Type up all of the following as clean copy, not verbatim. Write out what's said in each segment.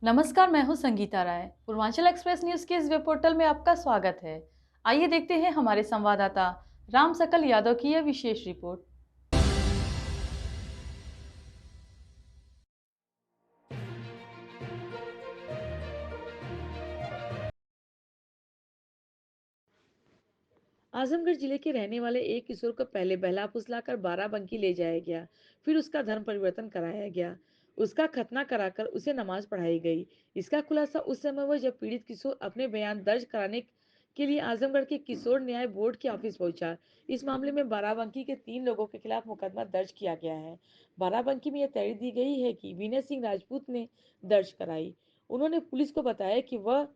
नमस्कार, मैं हूं संगीता राय। पूर्वांचल एक्सप्रेस न्यूज के इस वेब पोर्टल में आपका स्वागत है। आइए देखते हैं हमारे संवाददाता राम सकल यादव की यह विशेष रिपोर्ट। आजमगढ़ जिले के रहने वाले एक किशोर को पहले बहला फुसलाकर बाराबंकी ले जाया गया, फिर उसका धर्म परिवर्तन कराया गया। उसका खतना कराकर उसे नमाज पढ़ाई गई। इसका खुलासा उस समय हुआ जब पीड़ित किशोर अपने बयान दर्ज कराने के लिए आजमगढ़ के किशोर न्याय बोर्ड के ऑफिस पहुंचा। इस मामले में बाराबंकी के 3 लोगों के खिलाफ मुकदमा दर्ज किया गया है। बाराबंकी में यह तहरीर दी गई है कि विनय सिंह राजपूत ने दर्ज कराई। उन्होंने पुलिस को बताया कि वह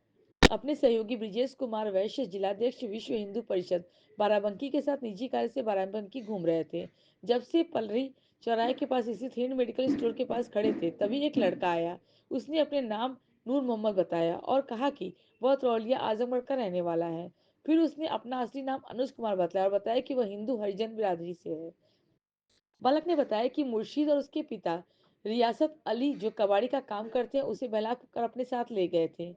अपने सहयोगी ब्रिजेश कुमार वैश्य, जिलाध्यक्ष विश्व हिंदू परिषद बाराबंकी के साथ निजी कार्य से बाराबंकी घूम रहे थे। जब से पलरी चौराहे के पास स्थित हिंद मेडिकल स्टोर के पास खड़े थे, तभी एक लड़का आया। उसने अपने नाम नूर मोहम्मद बताया और कहा कि वह तरौलिया आजमगढ़ का रहने वाला है। फिर उसने अपना असली नाम अनुज कुमार बताया और बताया कि वह हिंदू हरिजन बिरादरी से है। बालक ने बताया कि मुर्शीद और उसके पिता रियासत अली, जो कबाड़ी का काम करते हैं, उसे बहला कर अपने साथ ले गए थे।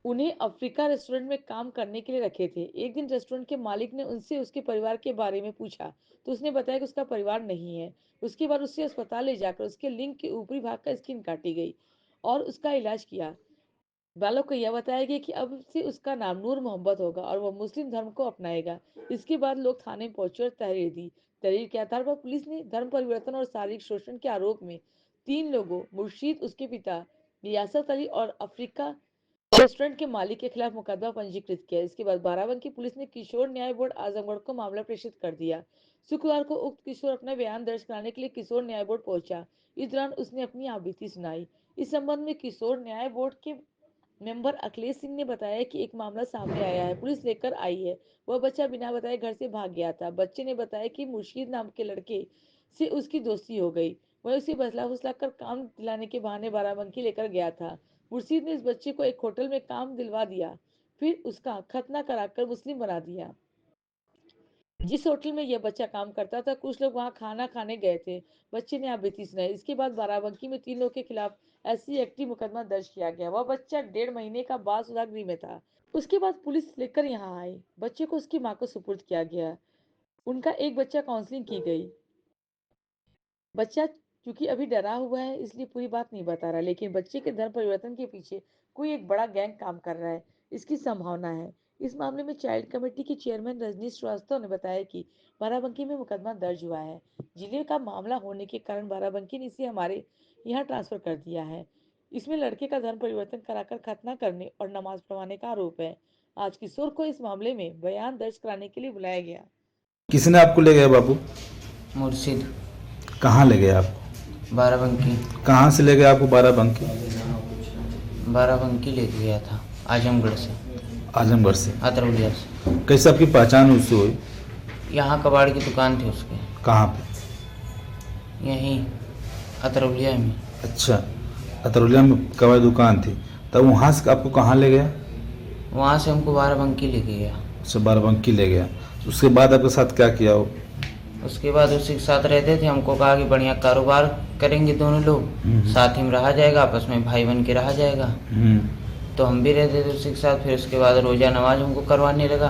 उन्हें अफ्रीका रेस्टोरेंट में काम करने के लिए रखे थे। एक दिन रेस्टोरेंट के मालिक ने उनसे उसके परिवार के बारे में पूछा, तो उसने बताया कि उसका परिवार नहीं है। उसके बाद उसे अस्पताल ले जाकर उसके लिंग के ऊपरी भाग का स्किन काटी गई और उसका इलाज किया। बालक को यह बताया गया कि अब से उसका नाम नूर मोहम्मद होगा और वह मुस्लिम धर्म को अपनाएगा। इसके बाद लोग थाने में पहुंचे और तहरीर दी। तहरीर के आधार पर पुलिस ने धर्म परिवर्तन और शारीरिक शोषण के आरोप में 3 लोगों, मुर्शीद, उसके पिता रियासत अली और अफ्रीका रेस्टोरेंट के मालिक के खिलाफ मुकदमा पंजीकृत किया। इसके बाद बाराबंकी पुलिस ने किशोर न्याय बोर्ड आजमगढ़ को मामला प्रेषित कर दिया। शुक्रवार को उक्त किशोर अपना बयान दर्ज कराने के लिए किशोर न्याय बोर्ड पहुंचा। इस दौरान उसने अपनी आपबीती सुनाई। इस संबंध में किशोर न्याय बोर्ड के मेंबर अखिलेश सिंह ने बताया कि एक मामला सामने आया है, पुलिस लेकर आई है। वह बच्चा बिना बताए घर से भाग गया था। बच्चे ने बताया कि मुर्शीद नाम के लड़के से उसकी दोस्ती हो गई। वह उसे बसला फुसला कर काम दिलाने के बहाने बाराबंकी लेकर गया था। मुर्शीद ने इस बच्चे को एक होटल में काम दिलवा दिया, फिर उसका खतना कराकर मुस्लिम बना दिया। जिस होटल में यह बच्चा काम करता था, कुछ लोग वहां खाना खाने गए थे। बच्चे ने आपबीती सुनाई। इसके बाद बाराबंकी में 3 लोगों के खिलाफ SC एक्ट मुकदमा दर्ज किया गया। वह बच्चा 1.5 महीने का बाल सुधार गृह में था। उसके बाद पुलिस लेकर यहाँ आई। बच्चे को उसकी माँ को सुपुर्द किया गया। उनका एक बच्चा काउंसलिंग की गई। बच्चा क्योंकि अभी डरा हुआ है, इसलिए पूरी बात नहीं बता रहा, लेकिन बच्चे के धर्म परिवर्तन के पीछे कोई एक बड़ा गैंग काम कर रहा है, इसकी संभावना है। इस मामले में चाइल्ड कमेटी के चेयरमैन रजनीश श्रीवास्तव ने बताया कि बाराबंकी में मुकदमा दर्ज हुआ है। जिले का मामला होने के कारण बाराबंकी ने इसे हमारे यहाँ ट्रांसफर कर दिया है। इसमें लड़के का धर्म परिवर्तन कराकर खतना करने और नमाज पढ़वाने का आरोप है। आज किशोर को इस मामले में बयान दर्ज कराने के लिए बुलाया गया। किसने आपको ले गया बाबू? मुर्शिद। कहाँ ले गया आपको? बाराबंकी। कहाँ से ले गया आपको बाराबंकी? बाराबंकी ले गया था आजमगढ़ से। आजमगढ़ से? अतरौलिया से। कैसे आपकी पहचान उससे हुई? यहाँ कबाड़ की दुकान थी उसके। कहाँ पे? यहीं अतरौलिया में। अच्छा, अतरौलिया में कबाड़ दुकान थी, तब वहाँ से आपको कहाँ ले गया? वहाँ से हमको बाराबंकी ले गया। अच्छा, बाराबंकी ले गया। उसके बाद आपके साथ क्या किया वो? उसके बाद उसी के साथ रहते थे। हमको कहा कि बढ़िया कारोबार करेंगे दोनों लोग, साथ ही में रहा जाएगा, आपस में भाई बन के रहा जाएगा। तो हम भी रहते थे उसी के साथ। फिर उसके बाद रोज़ा नमाज हमको करवाने लगा।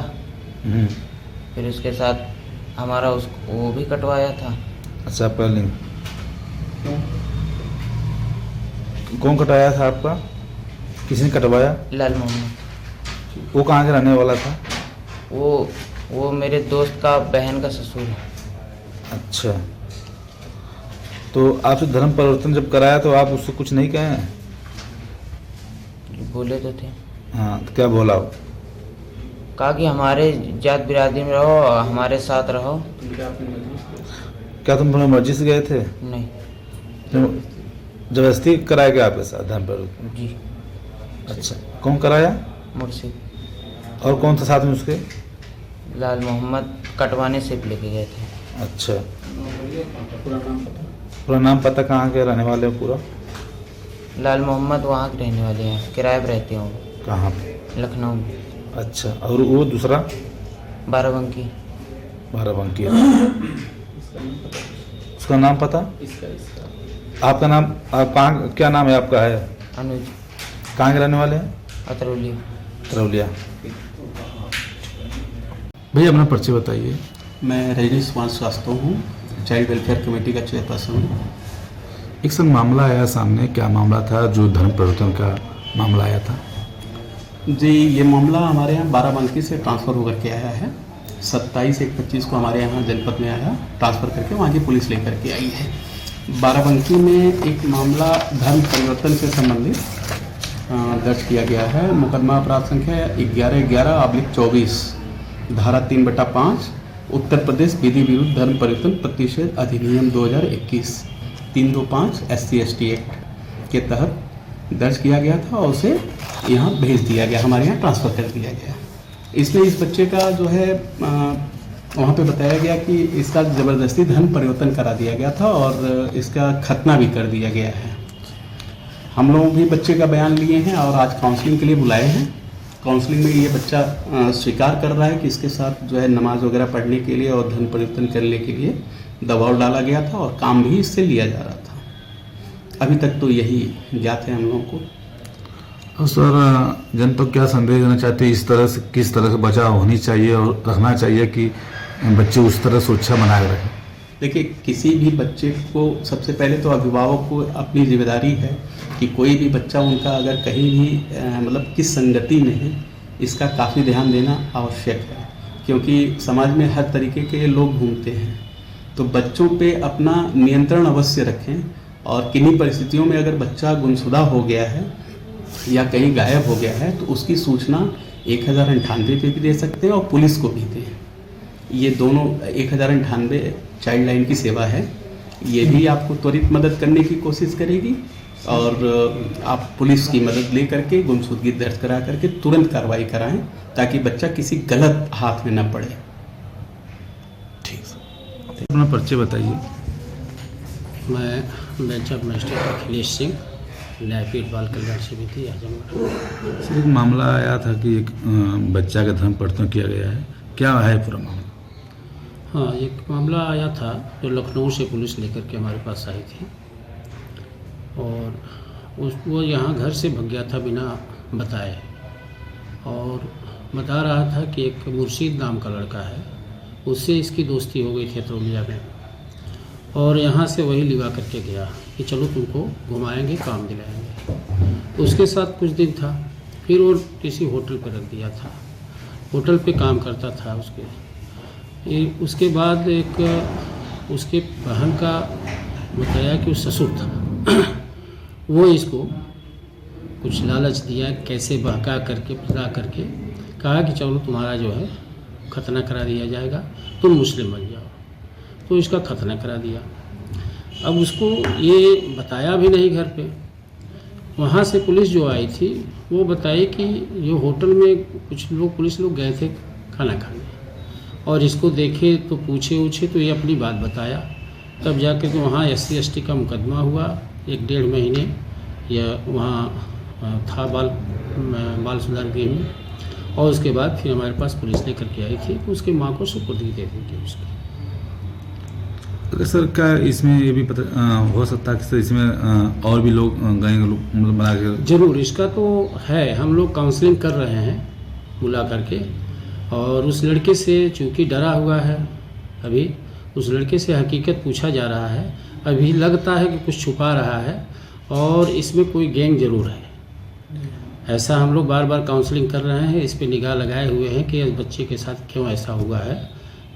फिर उसके साथ हमारा उसको वो भी कटवाया था। अच्छा, पहले कौन कटवाया था आपका? किसने कटवाया? लाल मोहम्मद। वो कहाँ के रहने वाला था? वो मेरे दोस्त का बहन का ससुर है। अच्छा, तो आपसे धर्म परिवर्तन जब कराया तो आप उससे कुछ नहीं कहे हैं? बोले तो थे। हाँ, तो क्या बोला वो? कहा कि हमारे जात बिरादरी में रहो, हमारे साथ रहो। क्या तुम अपनी मर्जी से गए थे? नहीं। जबरदस्ती कराया गया आपके साथ धर्म परिवर्तन? जी। अच्छा, कौन कराया? मुर्शिद। और कौन था साथ में उसके? लाल मोहम्मद कटवाने से लेके गए थे। अच्छा, पूरा नाम पता? कहाँ के रहने वाले हैं पूरा? लाल मोहम्मद वहाँ के रहने वाले हैं, किराए पर रहते हैं। कहाँ पे? लखनऊ में। अच्छा, और वो दूसरा? बाराबंकी। बाराबंकी। उसका नाम पता? आपका नाम? आप कहाँ, क्या नाम है आपका? है अनुज कहाँ के रहने वाले हैं? अतरौली। करौलिया। भैया अपना परिचय बताइए। मैं रजनीश कुमार श्रीवास्तव हूँ, चाइल्ड वेलफेयर कमेटी का चेयरपर्सन हूँ। एक सर मामला आया सामने, क्या मामला था जो धर्म परिवर्तन का मामला आया था? जी, ये मामला हमारे यहाँ बाराबंकी से ट्रांसफ़र होकर के आया है। 27/1/25 को हमारे यहाँ जनपद में आया, ट्रांसफ़र करके वहाँ की पुलिस लेकर के आई है। बाराबंकी में एक मामला धर्म परिवर्तन से संबंधित दर्ज किया गया है। मुकदमा अपराध संख्या 1111/24, धारा 3/5 उत्तर प्रदेश विधि विरुद्ध धर्म परिवर्तन प्रतिषेध अधिनियम 2021 325 SC/ST एक्ट के तहत दर्ज किया गया था और उसे यहाँ भेज दिया गया, हमारे यहाँ ट्रांसफ़र कर दिया गया। इसमें इस बच्चे का जो है वहाँ पे बताया गया कि इसका ज़बरदस्ती धर्म परिवर्तन करा दिया गया था और इसका खतना भी कर दिया गया है। हम लोग भी बच्चे का बयान लिए हैं और आज काउंसलिंग के लिए बुलाए हैं। काउंसलिंग में ये बच्चा स्वीकार कर रहा है कि इसके साथ जो है नमाज वगैरह पढ़ने के लिए और धर्म परिवर्तन करने के लिए दबाव डाला गया था और काम भी इससे लिया जा रहा था। अभी तक तो यही ज्ञात है हम लोगों को। और सर जनता को क्या संदेश देना चाहते हैं, इस तरह से किस तरह से बचाव होनी चाहिए और रखना चाहिए कि बच्चे उस तरह सुरक्षा बनाए रखें? देखिए, किसी भी बच्चे को सबसे पहले तो अभिभावक को अपनी जिम्मेदारी है कि कोई भी बच्चा उनका अगर कहीं भी मतलब किस संगति में है, इसका काफ़ी ध्यान देना आवश्यक है, क्योंकि समाज में हर तरीके के लोग घूमते हैं। तो बच्चों पे अपना नियंत्रण अवश्य रखें और किन्हीं परिस्थितियों में अगर बच्चा गुमशुदा हो गया है या कहीं गायब हो गया है तो उसकी सूचना 1098 पे भी दे सकते हैं और पुलिस को भी दें। ये दोनों 1098 चाइल्ड लाइन की सेवा है, ये भी आपको त्वरित मदद करने की कोशिश करेगी और आप पुलिस की मदद ले करके गुमशुदगी दर्ज करा करके तुरंत कार्रवाई कराएं ताकि बच्चा किसी गलत हाथ में न पड़े। ठीक है, अपना परिचय बताइए। मैं bench of magistrate Akhilesh Singh, न्यायपीठ बाल कल्याण समिति आजमगढ़। सर एक मामला आया था कि एक बच्चा का धर्म परिवर्तन किया गया है, क्या है पूरा मामला? हाँ, एक मामला आया था जो लखनऊ से पुलिस लेकर के हमारे पास आई थी और वो यहाँ घर से भाग गया था बिना बताए और बता रहा था कि एक मुर्शीद नाम का लड़का है, उससे इसकी दोस्ती हो गई थी अतरौलिया में और यहाँ से वही लिवा करके गया कि चलो तुमको घुमाएंगे, काम दिलाएंगे। उसके साथ कुछ दिन था, फिर वो किसी होटल पर रख दिया था, होटल पे काम करता था उसके बाद एक उसके बहन का बताया कि वो ससुर था वो इसको कुछ लालच दिया, कैसे बहका करके फुसला करके कहा कि चलो तुम्हारा जो है खतना करा दिया जाएगा, तुम मुस्लिम बन जाओ। तो इसका खतना करा दिया। अब उसको ये बताया भी नहीं घर पे। वहाँ से पुलिस जो आई थी वो बताई कि ये होटल में कुछ लोग पुलिस लोग गए थे खाना खाने और इसको देखे तो पूछे तो ये अपनी बात बताया। तब जाके तो वहाँ SC/ST का मुकदमा हुआ 1-1.5 महीने या वहाँ था बाल सुधार गृह में और उसके बाद फिर हमारे पास पुलिस लेकर के आई थी तो उसके माँ को सुपुर्दगी दे दी थी उसकी। अगर सर क्या इसमें ये भी पता हो सकता है कि सर इसमें और भी लोग गए मतलब बना के? जरूर, इसका तो है, हम लोग काउंसलिंग कर रहे हैं बुला करके और उस लड़के से चूँकि डरा हुआ है, अभी उस लड़के से हकीकत पूछा जा रहा है। अभी लगता है कि कुछ छुपा रहा है और इसमें कोई गैंग जरूर है, ऐसा हम लोग बार बार काउंसलिंग कर रहे हैं, इस पे निगाह लगाए हुए हैं कि बच्चे के साथ क्यों ऐसा हुआ है।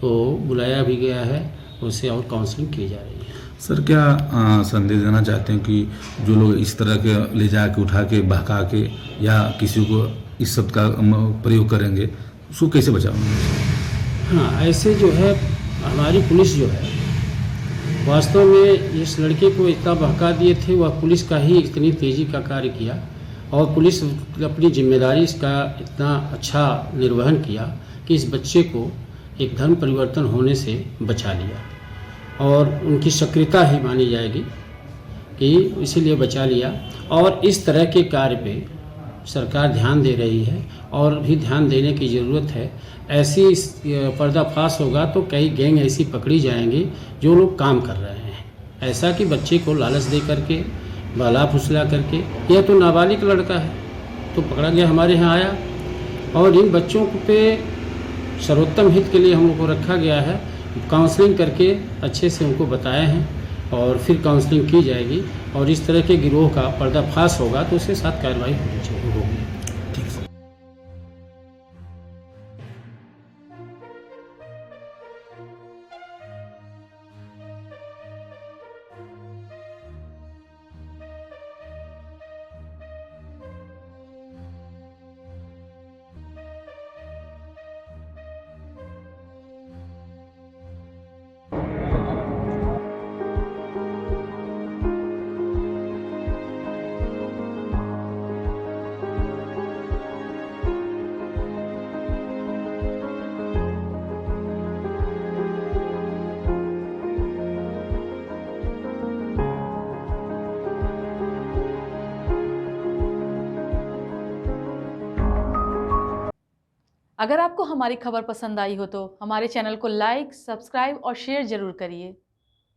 तो बुलाया भी गया है, उससे और काउंसलिंग की जा रही है। सर क्या संदेश देना चाहते हैं कि जो लोग इस तरह के ले जा के उठा के बहका के या किसी को इस शब्द का प्रयोग करेंगे, उसको कैसे बचाओगे? हाँ, ऐसे जो है हमारी पुलिस जो है वास्तव में इस लड़के को इतना बहका दिए थे, वह पुलिस का ही इतनी तेज़ी का कार्य किया और पुलिस अपनी जिम्मेदारी इसका इतना अच्छा निर्वहन किया कि इस बच्चे को एक धर्म परिवर्तन होने से बचा लिया और उनकी सक्रियता ही मानी जाएगी कि इसीलिए बचा लिया। और इस तरह के कार्य पे सरकार ध्यान दे रही है और भी ध्यान देने की ज़रूरत है। ऐसी पर्दाफाश होगा तो कई गैंग ऐसी पकड़ी जाएंगी जो लोग काम कर रहे हैं, ऐसा कि बच्चे को लालच दे करके बहला फुसला करके। यह तो नाबालिग लड़का है, तो पकड़ा गया, हमारे यहाँ आया और इन बच्चों पे सर्वोत्तम हित के लिए हम लोग को रखा गया है। काउंसलिंग करके अच्छे से उनको बताए हैं और फिर काउंसलिंग की जाएगी और इस तरह के गिरोह का पर्दाफाश होगा तो उसके साथ कार्रवाई होनी चाहिए। अगर आपको हमारी खबर पसंद आई हो तो हमारे चैनल को लाइक, सब्सक्राइब और शेयर जरूर करिए।